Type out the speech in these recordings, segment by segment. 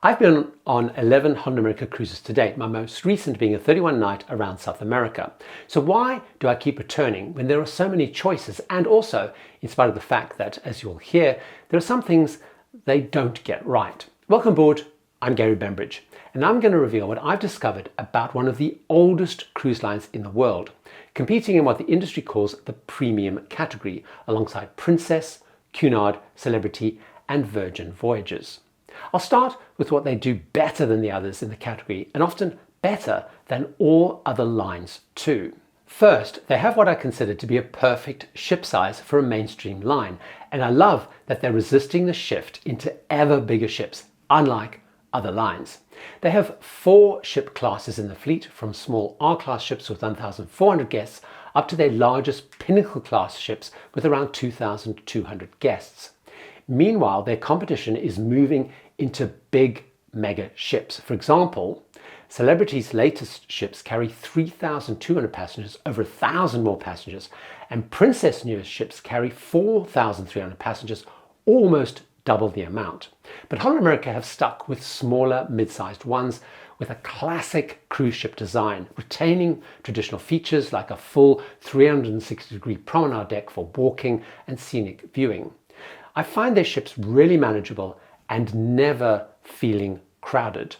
I've been on 11 Holland America cruises to date, my most recent being a 31-night around South America. So why do I keep returning when there are so many choices, and also in spite of the fact that, as you'll hear, there are some things they don't get right? Welcome aboard, I'm Gary Bembridge, and I'm going to reveal what I've discovered about one of the oldest cruise lines in the world, competing in what the industry calls the premium category, alongside Princess, Cunard, Celebrity and Virgin Voyages. I'll start with what they do better than the others in the category, and often better than all other lines too. First, they have what I consider to be a perfect ship size for a mainstream line, and I love that they're resisting the shift into ever bigger ships, unlike other lines. They have 4 ship classes in the fleet, from small R-class ships with 1,400 guests up to their largest Pinnacle class ships with around 2,200 guests. Meanwhile, their competition is moving into big mega ships. For example, Celebrity's latest ships carry 3,200 passengers, over 1,000 more passengers, and Princess newest ships carry 4,300 passengers, almost double the amount. But Holland America have stuck with smaller, mid-sized ones with a classic cruise ship design, retaining traditional features like a full 360-degree promenade deck for walking and scenic viewing. I find their ships really manageable and never feeling crowded.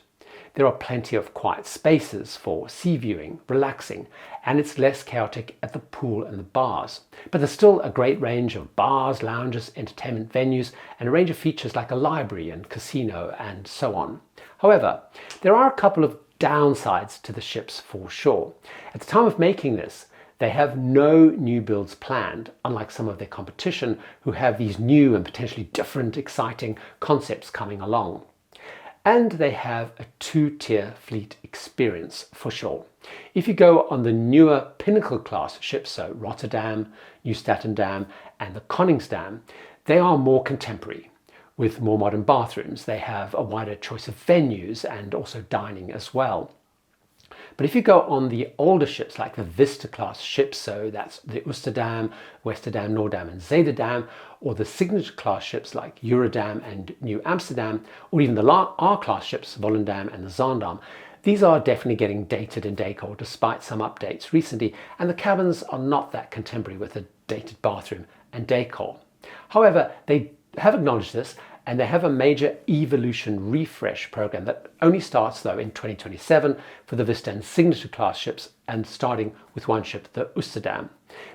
There are plenty of quiet spaces for sea viewing, relaxing, and it's less chaotic at the pool and the bars. But there's still a great range of bars, lounges, entertainment venues, and a range of features like a library and casino and so on. However, there are a couple of downsides to the ships for sure. At the time of making this, they have no new builds planned, unlike some of their competition who have these new and potentially different, exciting concepts coming along. And they have a 2-tier fleet experience for sure. If you go on the newer Pinnacle class ships, so Rotterdam, New Statendam and the Koningsdam, they are more contemporary, with more modern bathrooms. They have a wider choice of venues and also dining as well. But if you go on the older ships like the Vista class ships, so that's the Oosterdam, Westerdam, Noordam and Zeedam, or the Signature class ships like Eurodam and New Amsterdam, or even the R-class ships, Volendam and the Zaandam, these are definitely getting dated in decor despite some updates recently, and the cabins are not that contemporary with a dated bathroom and decor. However, they have acknowledged this, and they have a major evolution refresh program that only starts though in 2027 for the Vista and Signature class ships, and starting with one ship, the Oosterdam.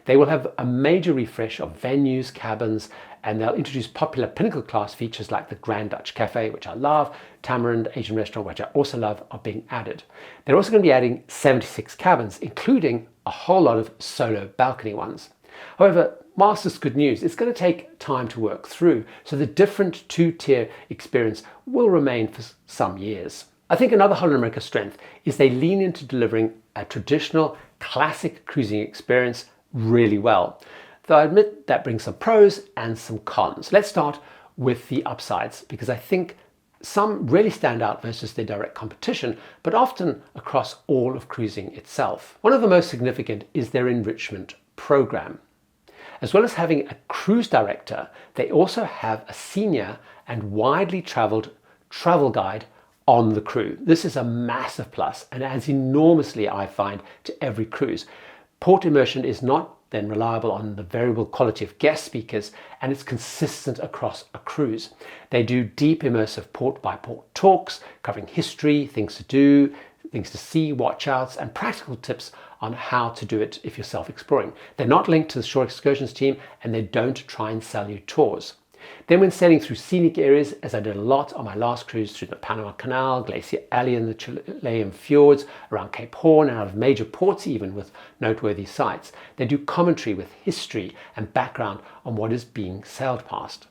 They will have a major refresh of venues, cabins, and they'll introduce popular Pinnacle class features like the Grand Dutch Cafe, which I love, Tamarind Asian Restaurant, which I also love, are being added. They're also going to be adding 76 cabins, including a whole lot of solo balcony ones. However, whilst it's good news, it's going to take time to work through, so the different 2-tier experience will remain for some years. I think another Holland America strength is they lean into delivering a traditional classic cruising experience really well. Though I admit that brings some pros and some cons. Let's start with the upsides, because I think some really stand out versus their direct competition, but often across all of cruising itself. One of the most significant is their enrichment program. As well as having a cruise director, they also have a senior and widely traveled travel guide on the crew. This is a massive plus and adds enormously, I find, to every cruise. Port immersion is not then reliable on the variable quality of guest speakers, and it's consistent across a cruise. They do deep immersive port by port talks covering history, things to do, things to see, watch outs, and practical tips on how to do it if you're self-exploring. They're not linked to the Shore Excursions team, and they don't try and sell you tours. Then when sailing through scenic areas, as I did a lot on my last cruise through the Panama Canal, Glacier Alley and the Chilean fjords, around Cape Horn and out of major ports even with noteworthy sites, they do commentary with history and background on what is being sailed past.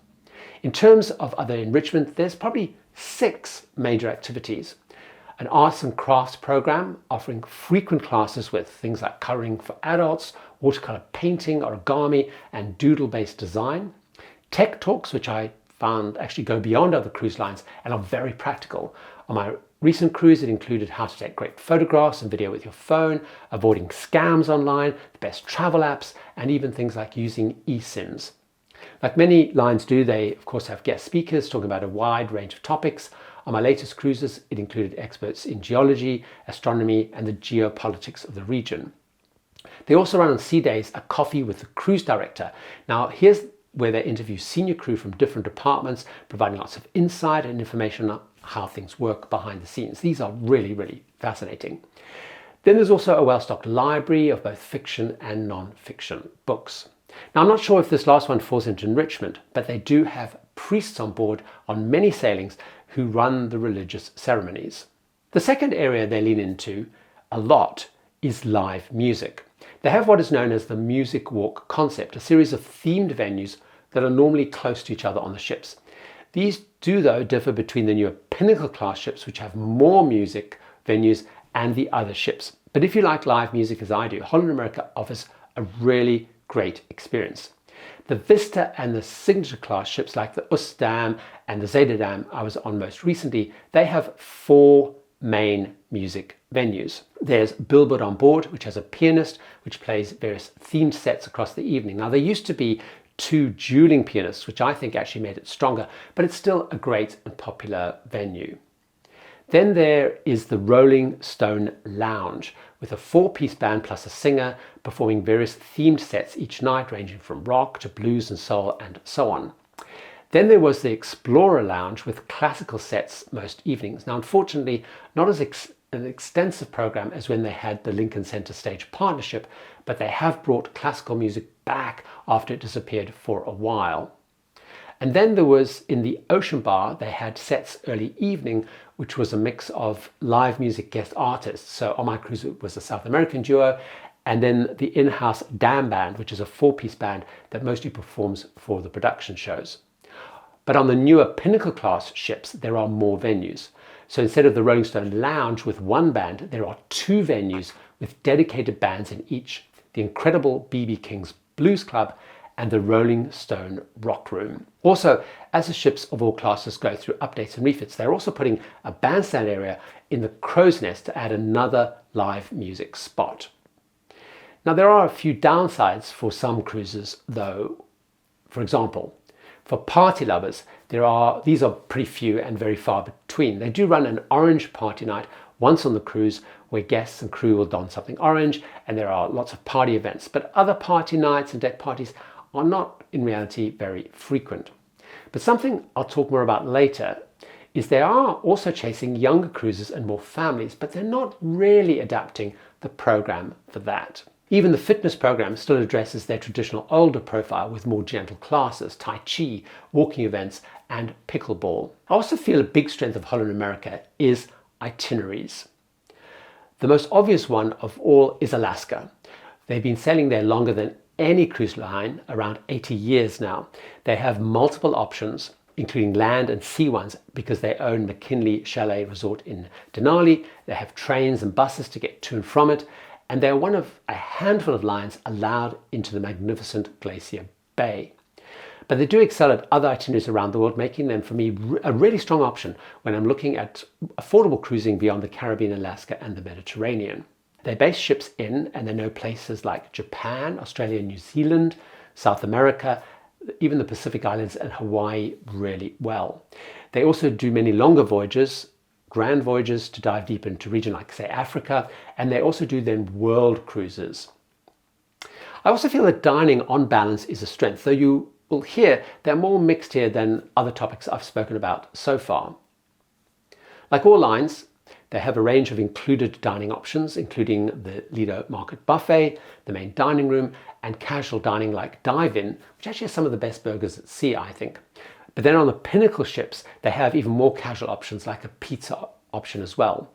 In terms of other enrichment, there's probably 6 major activities. An arts and crafts program offering frequent classes with things like coloring for adults, watercolor painting, origami and doodle-based design. Tech talks, which I found actually go beyond other cruise lines and are very practical. On my recent cruise, it included how to take great photographs and video with your phone, avoiding scams online, the best travel apps, and even things like using eSIMs. Like many lines do, they of course have guest speakers talking about a wide range of topics On my latest cruises, it included experts in geology, astronomy, and the geopolitics of the region. They also run on sea days a coffee with the cruise director. Now, here's where they interview senior crew from different departments, providing lots of insight and information on how things work behind the scenes. These are really, really fascinating. Then there's also a well-stocked library of both fiction and non-fiction books. Now, I'm not sure if this last one falls into enrichment, but they do have priests on board on many sailings who run the religious ceremonies. The second area they lean into a lot is live music. They have what is known as the music walk concept, a series of themed venues that are normally close to each other on the ships. These do, though, differ between the newer Pinnacle class ships, which have more music venues, and the other ships. But if you like live music as I do, Holland America offers a really great experience. The Vista and the Signature class ships like the Oostdam and the Zeedam I was on most recently, they have 4 main music venues. There's Billboard on board, which has a pianist which plays various themed sets across the evening. Now, there used to be 2 dueling pianists, which I think actually made it stronger, but it's still a great and popular venue. Then there is the Rolling Stone Lounge with a 4-piece band plus a singer performing various themed sets each night, ranging from rock to blues and soul and so on. Then there was the Explorer Lounge with classical sets most evenings. Now, unfortunately, not as an extensive program as when they had the Lincoln Center Stage partnership, but they have brought classical music back after it disappeared for a while. And then there was, in the Ocean Bar, they had sets early evening, which was a mix of live music guest artists. So on my cruise, it was a South American duo, and then the in-house Dam Band, which is a 4-piece band that mostly performs for the production shows. But on the newer Pinnacle class ships, there are more venues. So instead of the Rolling Stone Lounge with 1 band, there are 2 venues with dedicated bands in each. The incredible B.B. King's Blues Club and the Rolling Stone Rock Room. Also, as the ships of all classes go through updates and refits, they're also putting a bandstand area in the Crow's Nest to add another live music spot. Now, there are a few downsides for some cruises, though. For example, for party lovers, these are pretty few and very far between. They do run an orange party night once on the cruise where guests and crew will don something orange, and there are lots of party events. But other party nights and deck parties are not in reality very frequent. But something I'll talk more about later is they are also chasing younger cruisers and more families, but they're not really adapting the program for that. Even the fitness program still addresses their traditional older profile with more gentle classes, Tai Chi, walking events, and pickleball. I also feel a big strength of Holland America is itineraries. The most obvious one of all is Alaska. They've been sailing there longer than any cruise line, around 80 years now. They have multiple options, including land and sea ones, because they own McKinley Chalet Resort in Denali. They have trains and buses to get to and from it, and they're one of a handful of lines allowed into the magnificent Glacier Bay. But they do excel at other itineraries around the world, making them, for me, a really strong option when I'm looking at affordable cruising beyond the Caribbean, Alaska, and the Mediterranean. They base ships in, and they know places like Japan, Australia, New Zealand, South America, even the Pacific Islands and Hawaii really well. They also do many longer voyages, grand voyages to dive deep into region like, say, Africa, and they also do then world cruises. I also feel that dining on balance is a strength, though you will hear they're more mixed here than other topics I've spoken about so far. Like all lines, they have a range of included dining options, including the Lido Market Buffet, the main dining room, and casual dining like Dive-In, which actually has some of the best burgers at sea, I think. But then on the Pinnacle ships, they have even more casual options like a pizza option as well.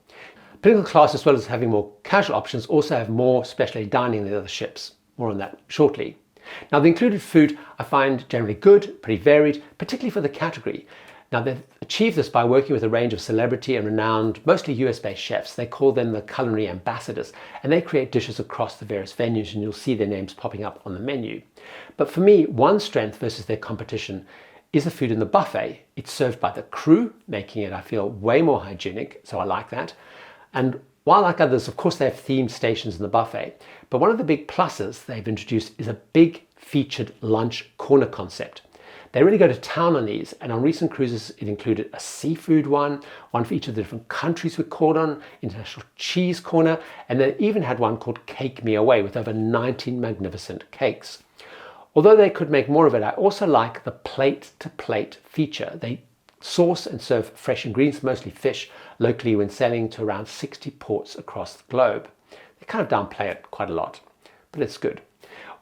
Pinnacle class, as well as having more casual options, also have more specialty dining than the other ships. More on that shortly. Now, the included food I find generally good, pretty varied, particularly for the category. Now, they've achieved this by working with a range of celebrity and renowned, mostly US-based chefs. They call them the culinary ambassadors, and they create dishes across the various venues, and you'll see their names popping up on the menu. But for me, one strength versus their competition is the food in the buffet. It's served by the crew, making it, I feel, way more hygienic, so I like that. And while like others, of course, they have themed stations in the buffet, but one of the big pluses they've introduced is a big featured lunch corner concept. They really go to town on these, and on recent cruises it included a seafood one for each of the different countries we called on, international cheese corner, and they even had one called Cake Me Away with over 19 magnificent cakes. Although they could make more of it, I also like the plate-to-plate feature. They source and serve fresh ingredients, mostly fish, locally when sailing to around 60 ports across the globe. They kind of downplay it quite a lot, but it's good.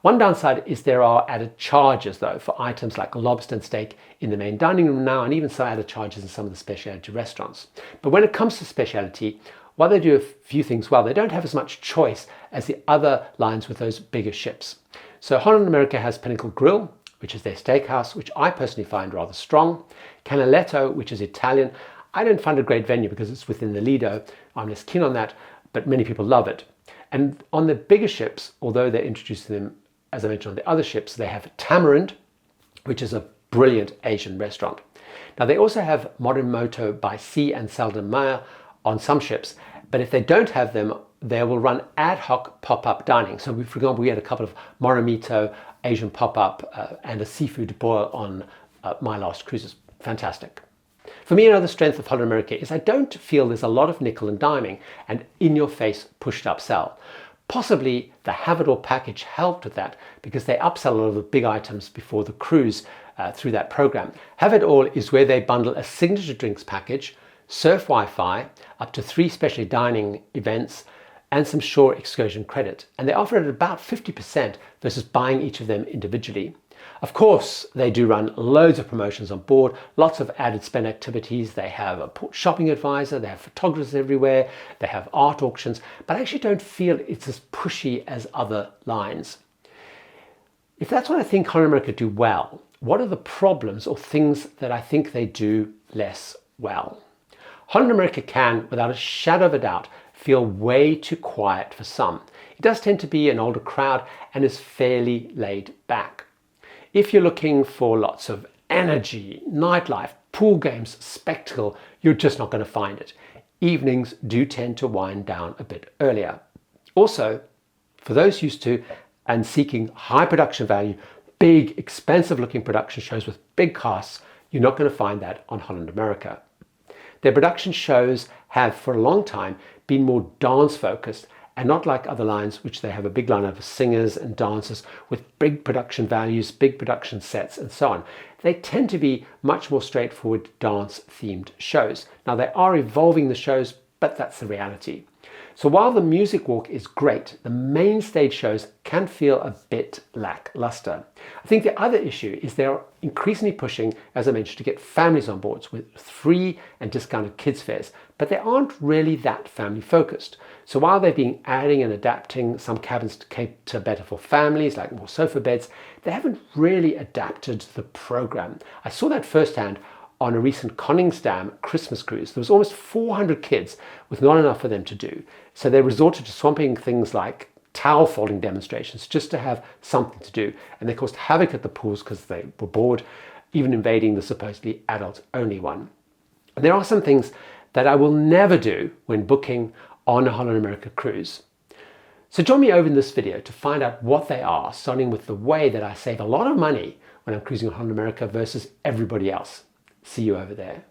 One downside is there are added charges though for items like lobster and steak in the main dining room now, and even some added charges in some of the specialty restaurants. But when it comes to specialty, while they do a few things well, they don't have as much choice as the other lines with those bigger ships. So Holland America has Pinnacle Grill, which is their steakhouse, which I personally find rather strong. Canaletto, which is Italian. I don't find it a great venue because it's within the Lido. I'm less keen on that, but many people love it. And on the bigger ships, although they're introducing them, as I mentioned, on the other ships, they have Tamarind, which is a brilliant Asian restaurant. Now they also have Morimoto by Sea and Selden Meyer on some ships, but if they don't have them, they will run ad hoc pop-up dining. So for example, we had a couple of Morimoto Asian pop-up and a seafood boil on my last cruises. Fantastic. For me, another strength of Holland America is I don't feel there's a lot of nickel and diming and in-your-face pushed-up sell. Possibly the Have It All package helped with that because they upsell a lot of the big items before the cruise through that program. Have It All is where they bundle a signature drinks package, surf Wi-Fi, up to 3 specialty dining events, and some shore excursion credit. And they offer it at about 50% versus buying each of them individually. Of course, they do run loads of promotions on board, lots of added spend activities. They have a port shopping advisor, they have photographers everywhere, they have art auctions, but I actually don't feel it's as pushy as other lines. If that's what I think Holland America do well, what are the problems or things that I think they do less well? Holland America can, without a shadow of a doubt, feel way too quiet for some. It does tend to be an older crowd and is fairly laid back. If you're looking for lots of energy, nightlife, pool games, spectacle, you're just not going to find it. Evenings do tend to wind down a bit earlier. Also, for those used to and seeking high production value, big, expensive looking production shows with big casts, you're not going to find that on Holland America. Their production shows have for a long time been more dance focused and not like other lines, which they have a big lineup of singers and dancers with big production values, big production sets and so on. They tend to be much more straightforward dance themed shows. Now they are evolving the shows, but that's the reality. So while the music walk is great, the main stage shows can feel a bit lackluster. I think the other issue is they're increasingly pushing, as I mentioned, to get families on board with free and discounted kids fares, but they aren't really that family focused. So while they've been adding and adapting some cabins to cater better for families, like more sofa beds, they haven't really adapted the program. I saw that firsthand on a recent Koningsdam Christmas cruise. There was almost 400 kids with not enough for them to do. So they resorted to swamping things like towel folding demonstrations just to have something to do. And they caused havoc at the pools because they were bored, even invading the supposedly adult-only one. And there are some things that I will never do when booking on a Holland America cruise. So join me over in this video to find out what they are, starting with the way that I save a lot of money when I'm cruising on Holland America versus everybody else. See you over there.